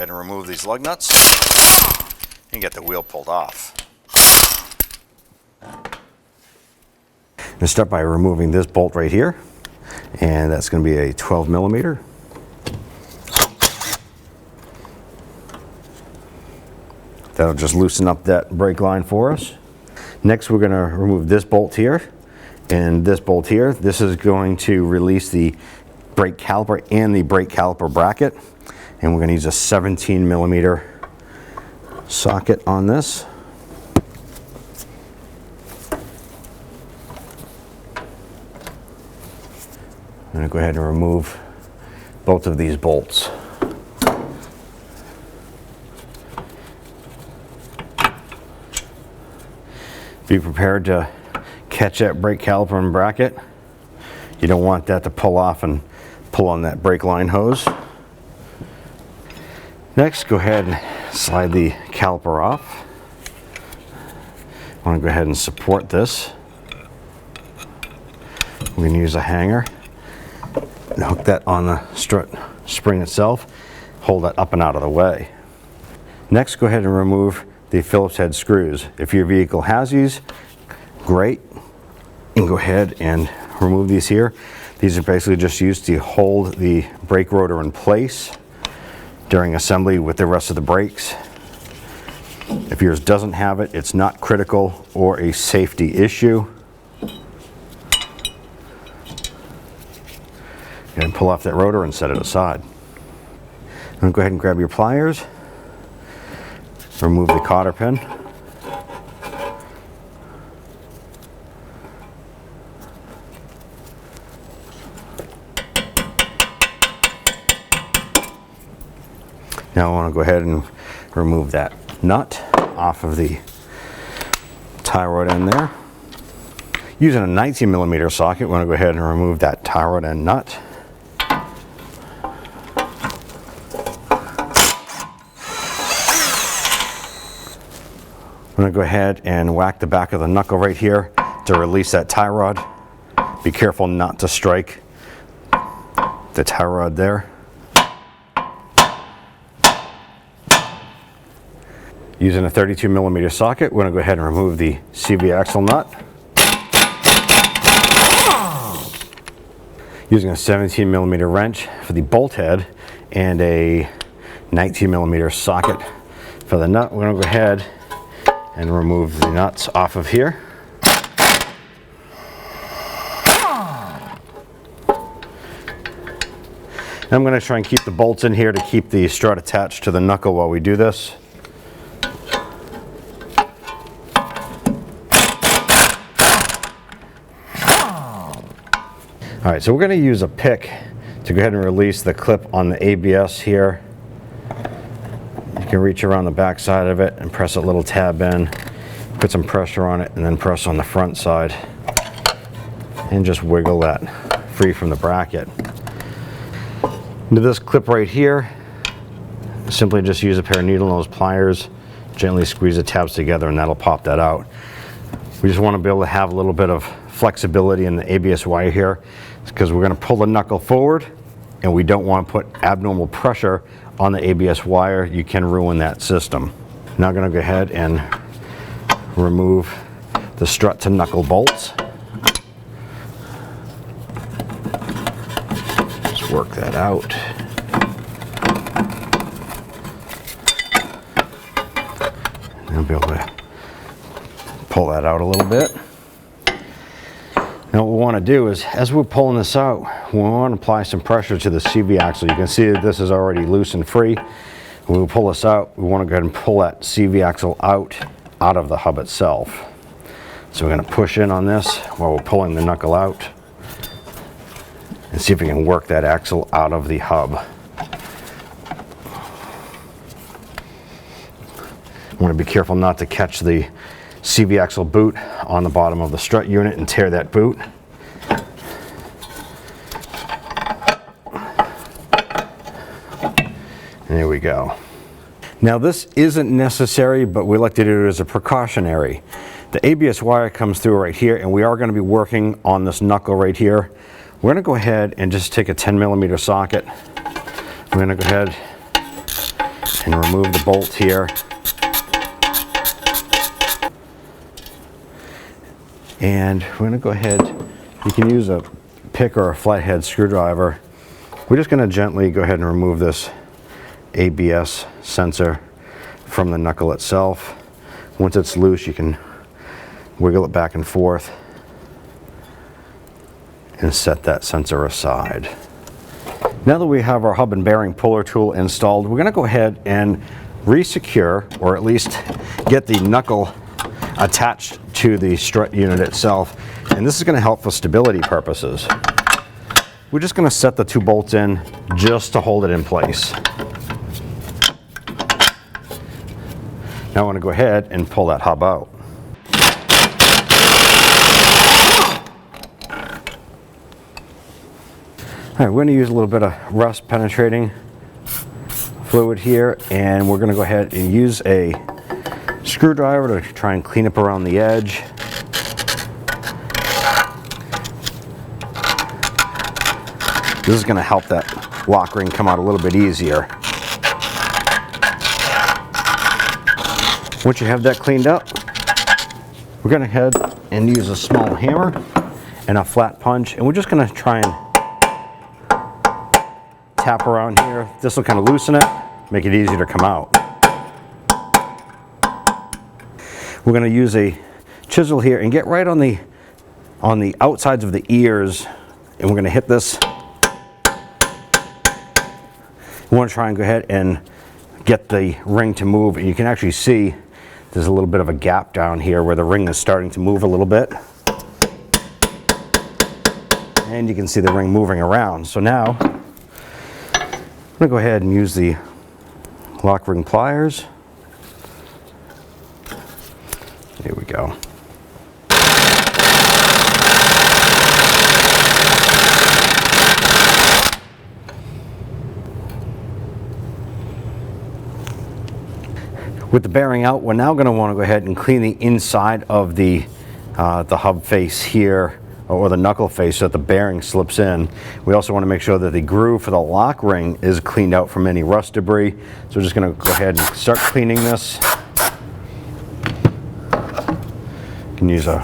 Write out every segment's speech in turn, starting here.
ahead and remove these lug nuts and get the wheel pulled off. Let's start by removing this bolt right here, and that's going to be a 12 millimeter. That'll just loosen up that brake line for us. Next, we're going to remove this bolt here and this bolt here. This is going to release the brake caliper and the brake caliper bracket, and we're going to use a 17 millimeter socket on this. I'm going to go ahead and remove both of these bolts. Be prepared to catch that brake caliper and bracket. You don't want that to pull off and pull on that brake line hose. Next, go ahead and slide the caliper off. I want to go ahead and support this. We're going to use a hanger and hook that on the strut spring itself. Hold that up and out of the way. Next, go ahead and remove the Phillips head screws. If your vehicle has these, great. And go ahead and remove these here. These are basically just used to hold the brake rotor in place during assembly with the rest of the brakes. If yours doesn't have it, it's not critical or a safety issue. And pull off that rotor and set it aside. And go ahead and grab your pliers. Remove the cotter pin. Now I want to go ahead and remove that nut off of the tie rod end there. Using a 19 millimeter socket, we want to go ahead and remove that tie rod end nut. I'm going to go ahead and whack the back of the knuckle right here to release that tie rod. Be careful not to strike the tie rod there. Using a 32 millimeter socket, we're going to go ahead and remove the CV axle nut. Using a 17 millimeter wrench for the bolt head and a 19 millimeter socket for the nut, we're going to go ahead and remove the nuts off of here. And I'm going to try and keep the bolts in here to keep the strut attached to the knuckle while we do this. All right, so we're going to use a pick to go ahead and release the clip on the ABS here. You can reach around the back side of it and press a little tab in, put some pressure on it, and then press on the front side and just wiggle that free from the bracket. Into this clip right here, simply just use a pair of needle nose pliers, gently squeeze the tabs together, and that'll pop that out. We just want to be able to have a little bit of flexibility in the ABS wire here, because we're going to pull the knuckle forward and we don't want to put abnormal pressure on the ABS wire. You can ruin that system. Now I'm going to go ahead and remove the strut to knuckle bolts. Just work that out. And I'll be able to pull that out a little bit. Now what we want to do is, as we're pulling this out, we want to apply some pressure to the CV axle. You can see that this is already loose and free. When we pull this out, we want to go ahead and pull that CV axle out of the hub itself. So we're going to push in on this while we're pulling the knuckle out and see if we can work that axle out of the hub. I want to be careful not to catch the CV axle boot on the bottom of the strut unit and tear that boot. And there we go. Now this isn't necessary, but we like to do it as a precautionary. The ABS wire comes through right here, and we are going to be working on this knuckle right here. We're going to go ahead and just take a 10 millimeter socket. We're going to go ahead and remove the bolt here. And we're going to go ahead, you can use a pick or a flathead screwdriver. We're just going to gently go ahead and remove this ABS sensor from the knuckle itself. Once it's loose, you can wiggle it back and forth and set that sensor aside. Now that we have our hub and bearing puller tool installed, we're going to go ahead and re-secure, or at least get the knuckle attached to the strut unit itself, and this is going to help for stability purposes. We're just going to set the 2 bolts in just to hold it in place. Now I want to go ahead and pull that hub out. All right, we're going to use a little bit of rust penetrating fluid here, and we're going to go ahead and use a screwdriver to try and clean up around the edge. This is going to help that lock ring come out a little bit easier. Once you have that cleaned up, we're going to head and use a small hammer and a flat punch, and we're just going to try and tap around here. This will kind of loosen it, make it easier to come out. We're going to use a chisel here and get right on the outsides of the ears, and we're going to hit this. We want to try and go ahead and get the ring to move, and you can actually see there's a little bit of a gap down here where the ring is starting to move a little bit, and you can see the ring moving around. So now I'm going to go ahead and use the lock ring pliers. Here we go. With the bearing out, we're now going to want to go ahead and clean the inside of the hub face here, or the knuckle face, so that the bearing slips in. We also want to make sure that the groove for the lock ring is cleaned out from any rust debris. So we're just going to go ahead and start cleaning this. You can use a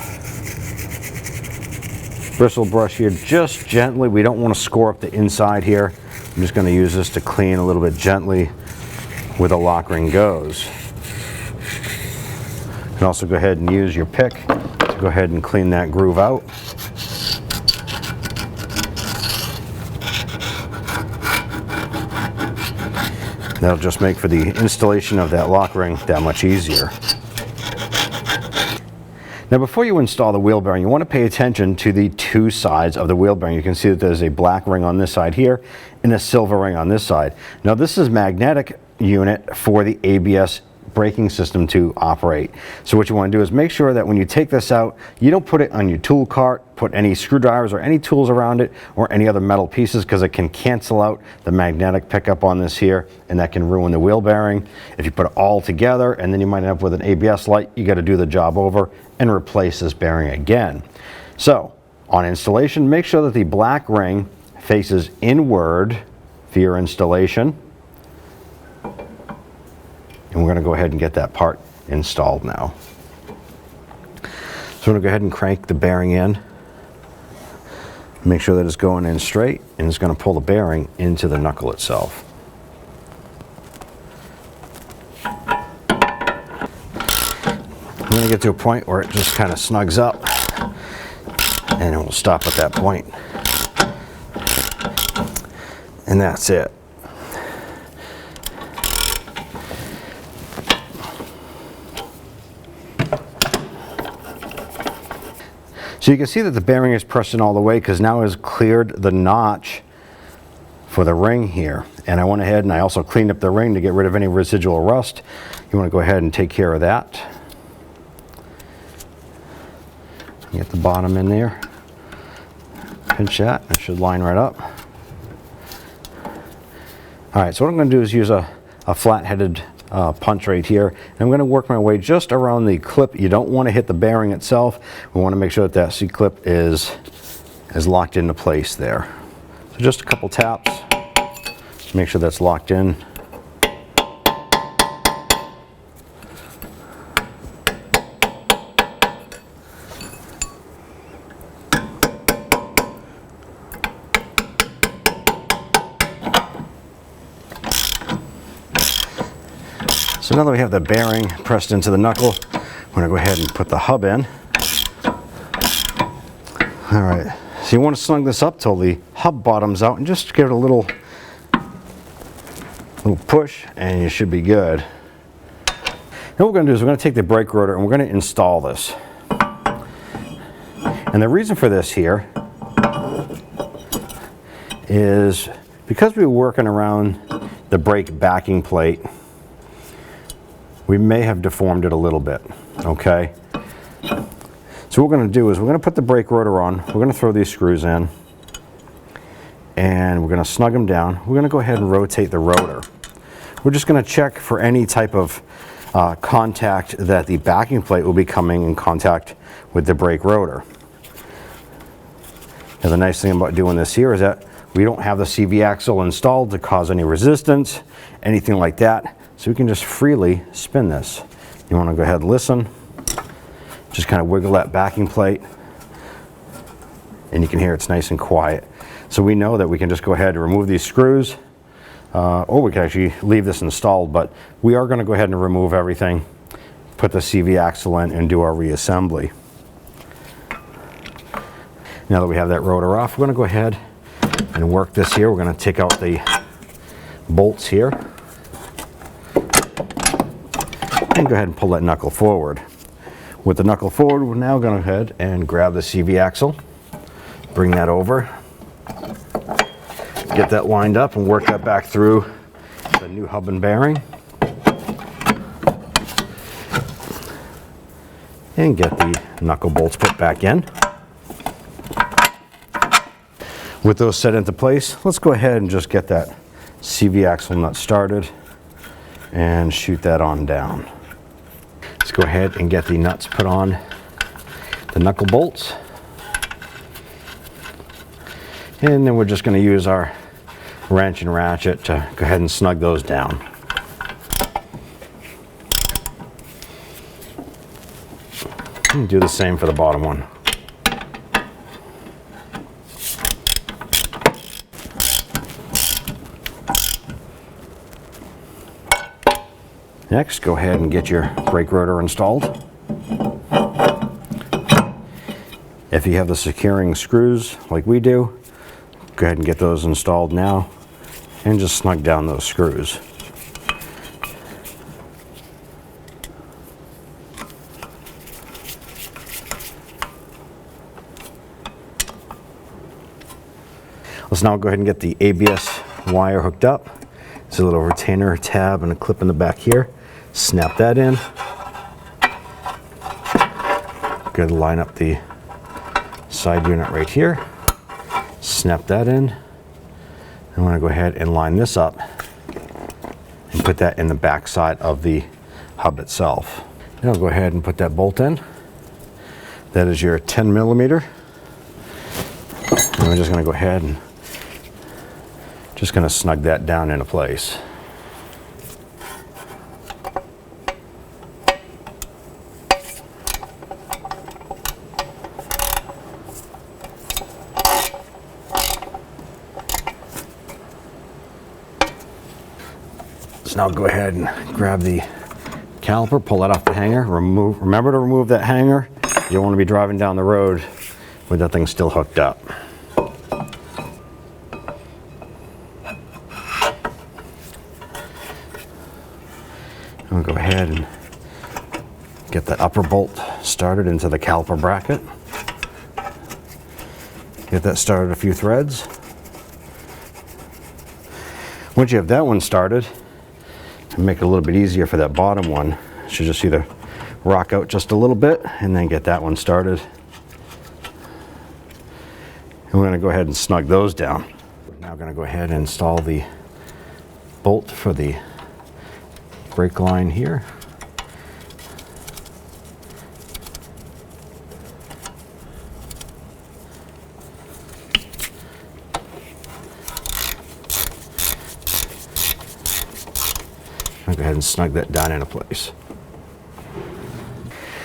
bristle brush here, just gently. We don't want to score up the inside here. I'm just going to use this to clean a little bit gently where the lock ring goes. You can also go ahead and use your pick to go ahead and clean that groove out. That'll just make for the installation of that lock ring that much easier. Now, before you install the wheel bearing, you want to pay attention to the 2 sides of the wheel bearing. You can see that there's a black ring on this side here and a silver ring on this side. Now, this is magnetic unit for the ABS braking system to operate. So what you want to do is make sure that when you take this out, you don't put it on your tool cart, put any screwdrivers or any tools around it, or any other metal pieces, because it can cancel out the magnetic pickup on this here, and that can ruin the wheel bearing. If you put it all together, and then you might end up with an ABS light, you got to do the job over and replace this bearing again. So on installation, make sure that the black ring faces inward for your installation. And we're going to go ahead and get that part installed now. So I'm going to go ahead and crank the bearing in. Make sure that it's going in straight, and it's going to pull the bearing into the knuckle itself. I'm going to get to a point where it just kind of snugs up, and it will stop at that point. And that's it. So you can see that the bearing is pressed in all the way, because now it's cleared the notch for the ring here. And I went ahead and I also cleaned up the ring to get rid of any residual rust. You want to go ahead and take care of that. Get the bottom in there. Pinch that, it should line right up. All right, so what I'm going to do is use a flat-headed punch right here. And I'm going to work my way just around the clip. You don't want to hit the bearing itself. We want to make sure that that C-clip is locked into place there. So just a couple taps. Make sure that's locked in. So now that we have the bearing pressed into the knuckle, I'm going to go ahead and put the hub in. All right, so you want to snug this up till the hub bottoms out and just give it a little push and you should be good. Now what we're going to do is we're going to take the brake rotor and we're going to install this. And the reason for this here is because we were working around the brake backing plate, we may have deformed it a little bit, okay? So what we're going to do is we're going to put the brake rotor on, we're going to throw these screws in, and we're going to snug them down. We're going to go ahead and rotate the rotor. We're just going to check for any type of contact that the backing plate will be coming in contact with the brake rotor. Now the nice thing about doing this here is that we don't have the CV axle installed to cause any resistance, anything like that. So we can just freely spin this. You want to go ahead and listen. Just kind of wiggle that backing plate. And you can hear it's nice and quiet. So we know that we can just go ahead and remove these screws. Or we can actually leave this installed, but we are going to go ahead and remove everything, put the CV axle in, and do our reassembly. Now that we have that rotor off, we're going to go ahead and work this here. We're going to take out the bolts here and go ahead and pull that knuckle forward. With the knuckle forward, we're now going to go ahead and grab the CV axle, bring that over, get that lined up and work that back through the new hub and bearing. And get the knuckle bolts put back in. With those set into place, let's go ahead and just get that CV axle nut started and shoot that on down. Let's go ahead and get the nuts put on the knuckle bolts. And then we're just going to use our wrench and ratchet to go ahead and snug those down. And do the same for the bottom one. Next, go ahead and get your brake rotor installed. If you have the securing screws like we do, go ahead and get those installed now and just snug down those screws. Let's now go ahead and get the ABS wire hooked up. There's a little retainer tab and a clip in the back here. Snap that in. Good, line up the side unit right here. Snap that in. I'm going to go ahead and line this up and put that in the back side of the hub itself. Now I'll go ahead and put that bolt in. That is your 10 millimeter. And we're just going to go ahead and just going to snug that down into place. So now go ahead and grab the caliper, pull that off the hanger, remember to remove that hanger. You don't want to be driving down the road with that thing still hooked up. I'll go ahead and get that upper bolt started into the caliper bracket. Get that started a few threads. Once you have that one started, to make it a little bit easier for that bottom one, you should just either rock out just a little bit and then get that one started. And we're going to go ahead and snug those down. We're now going to go ahead and install the bolt for the brake line here. I'll go ahead and snug that down into place.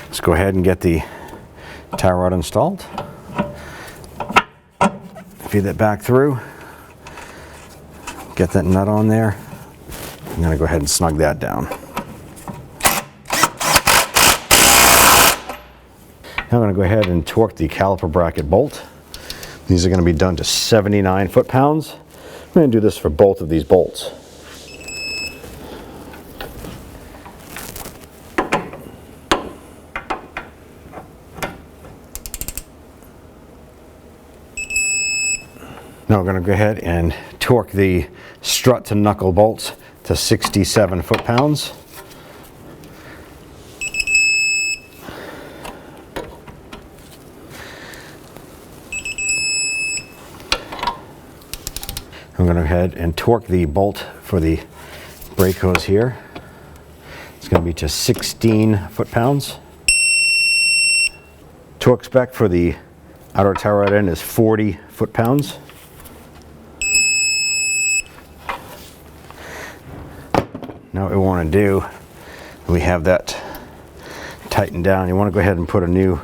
Let's go ahead and get the tie rod installed. Feed that back through. Get that nut on there. I'm going to go ahead and snug that down. I'm going to go ahead and torque the caliper bracket bolt. These are going to be done to 79 foot-pounds. I'm going to do this for both of these bolts. Now we're going to go ahead and torque the strut to knuckle bolts to 67 foot-pounds. I'm going to go ahead and torque the bolt for the brake hose here. It's going to be to 16 foot-pounds. Torque spec for the outer tie rod end is 40 foot-pounds. Now what we want to do, we have that tightened down. You want to go ahead and put a new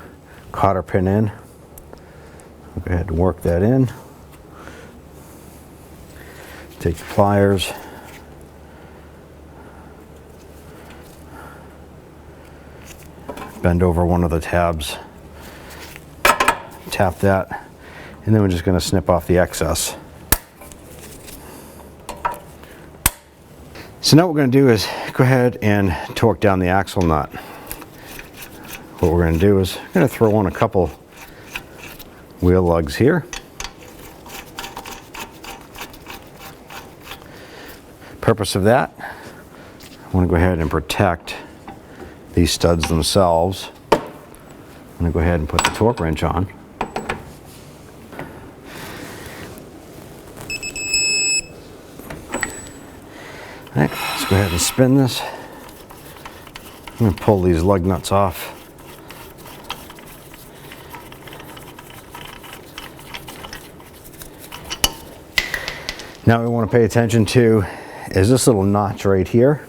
cotter pin in. Go ahead and work that in. Take the pliers, bend over one of the tabs, tap that, and then we're just going to snip off the excess. So now what we're going to do is go ahead and torque down the axle nut. What we're going to do is I'm going to throw on a couple wheel lugs here. Purpose of that, I want to go ahead and protect these studs themselves. I'm going to go ahead and put the torque wrench on. All right, let's go ahead and spin this. I'm going to pull these lug nuts off. Now what we want to pay attention to is this little notch right here.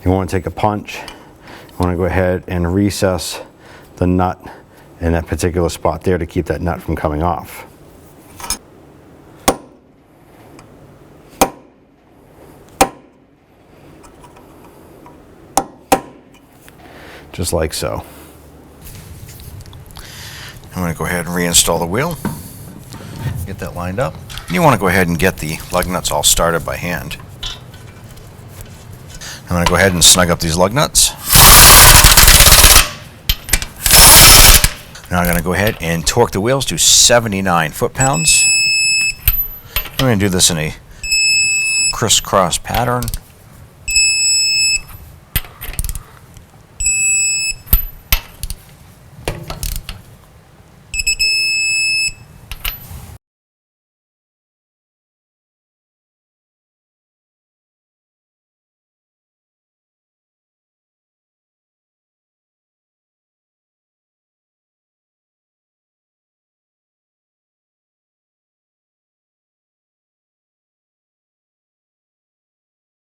You want to take a punch. You want to go ahead and recess the nut in that particular spot there to keep that nut from coming off. Just like so. I'm going to go ahead and reinstall the wheel. Get that lined up. You want to go ahead and get the lug nuts all started by hand. I'm going to go ahead and snug up these lug nuts. Now I'm going to go ahead and torque the wheels to 79 foot-pounds. I'm going to do this in a crisscross pattern.